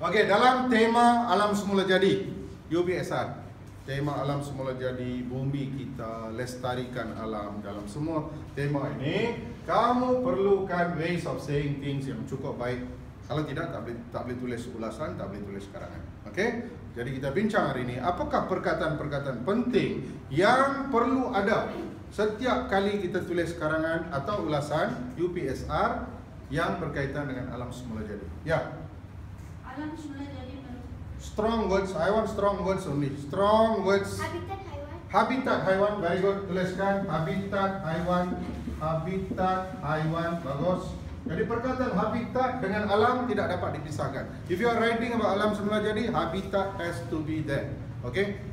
Okey, dalam tema alam semula jadi UPSR, tema alam semula jadi, bumi kita, lestarikan alam, dalam semua tema ini kamu perlukan ways of saying things yang cukup baik. Kalau tidak, tak boleh tulis ulasan, tak boleh tulis karangan. Okey, jadi kita bincang hari ini apakah perkataan-perkataan penting yang perlu ada setiap kali kita tulis karangan atau ulasan UPSR yang berkaitan dengan alam semula jadi. Ya. Alam semula jadi Strong words. I want strong words only. Strong words. habitat haiwan. Habitat haiwan. Very good. Tuliskan habitat haiwan. Habitat haiwan. Bagus. Jadi perkataan habitat dengan alam tidak dapat dipisahkan. If you are writing about alam semula jadi, habitat has to be there. Okay?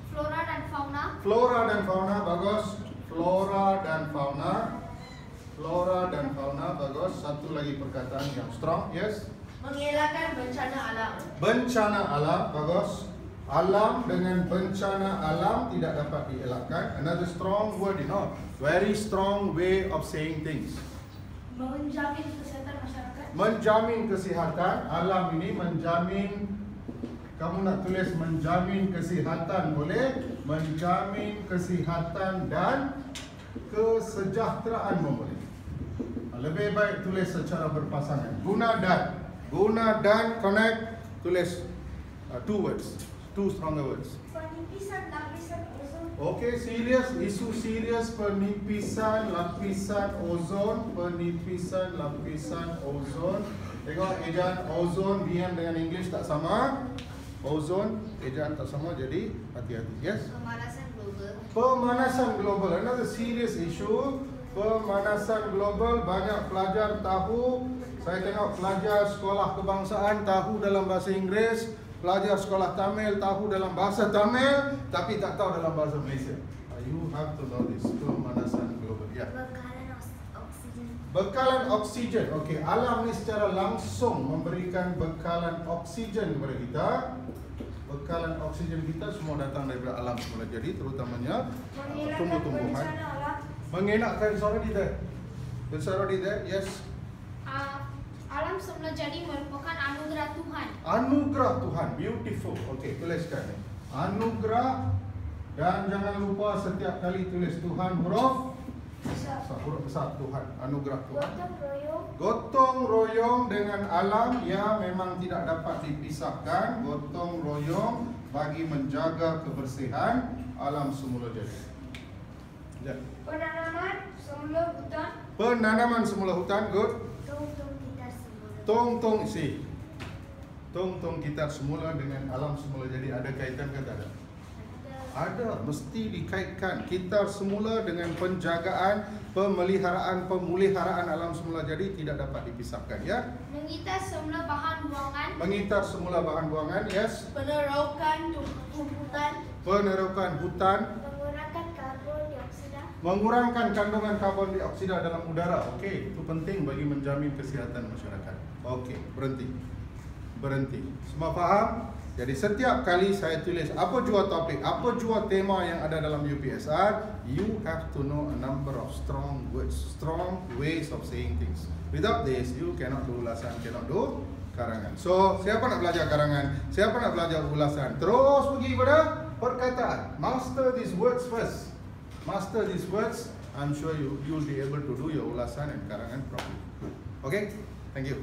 Flora dan fauna. Flora dan fauna. Bagus. Flora dan fauna. Flora dan fauna. Bagus. Satu lagi perkataan yang strong. Yes. Mengelakkan bencana alam. Bencana alam, bagus. Alam dengan bencana alam tidak dapat dielakkan. Another strong word, you know. Very strong way of saying things. Menjamin kesehatan masyarakat. Menjamin kesihatan. Alam ini menjamin. Kamu nak tulis menjamin kesihatan boleh. Menjamin kesihatan dan kesejahteraan boleh. Lebih baik tulis secara berpasangan. Guna dan connect, tulis two words, two stronger words. Penipisan lapisan ozon. Okay, serius, isu serius, penipisan lapisan ozon, penipisan lapisan ozon. Tengok ejaan ozon, diam dengan English tak sama. Ozon, ejaan tak sama, jadi hati-hati. Yes. Pemanasan global. Pemanasan global, another serious issue. Pemanasan global, banyak pelajar tahu. Saya tengok pelajar sekolah kebangsaan tahu dalam bahasa Inggeris, pelajar sekolah Tamil tahu dalam bahasa Tamil, tapi tak tahu dalam bahasa Malaysia. You have to know this. Pemanasan global. Ya. Bekalan oksigen. Bekalan oksigen. Okey, alam ni secara langsung memberikan bekalan oksigen kepada kita. Bekalan oksigen kita semua datang daripada alam semula jadi, terutamanya tumbuh-tumbuhan. Mengelakkan, it's already there. It's already there. Yes. Alam semula jadi merupakan anugerah Tuhan. Anugerah Tuhan, beautiful. Okey, tuliskan. Anugerah, dan jangan lupa setiap kali tulis Tuhan huruf besar Tuhan, anugerah Tuhan. Gotong royong. Gotong royong dengan alam yang memang tidak dapat dipisahkan. Gotong royong bagi menjaga kebersihan alam semula jadi. Ya. Penanaman semula hutan. Penanaman semula hutan, good. Tong-tong kita semula. Tong-tong isi. Tong-tong kita semula dengan alam semula jadi ada kaitan ke tak ada? Ada, mesti dikaitkan. Kita semula dengan penjagaan, pemuliharaan alam semula jadi tidak dapat dipisahkan, ya. Mengitar semula bahan buangan. Mengitar semula bahan buangan, yes. Penerokan hutan. Penerokan hutan. Mengurangkan karbon dioksida. Mengurangkan kandungan karbon dioksida dalam udara. Okey, itu penting bagi menjamin kesihatan masyarakat. Okey, berhenti. Semua faham? Jadi setiap kali saya tulis apa jua topik, apa jua tema yang ada dalam UPSR, you have to know a number of strong words, strong ways of saying things. Without this, you cannot do ulasan, cannot do karangan. So, siapa nak belajar karangan? Siapa nak belajar ulasan? Terus pergi pada perkataan. Master these words first. Master these words, I'm sure you'll be able to do your ulasan and karangan properly. Okay? Thank you.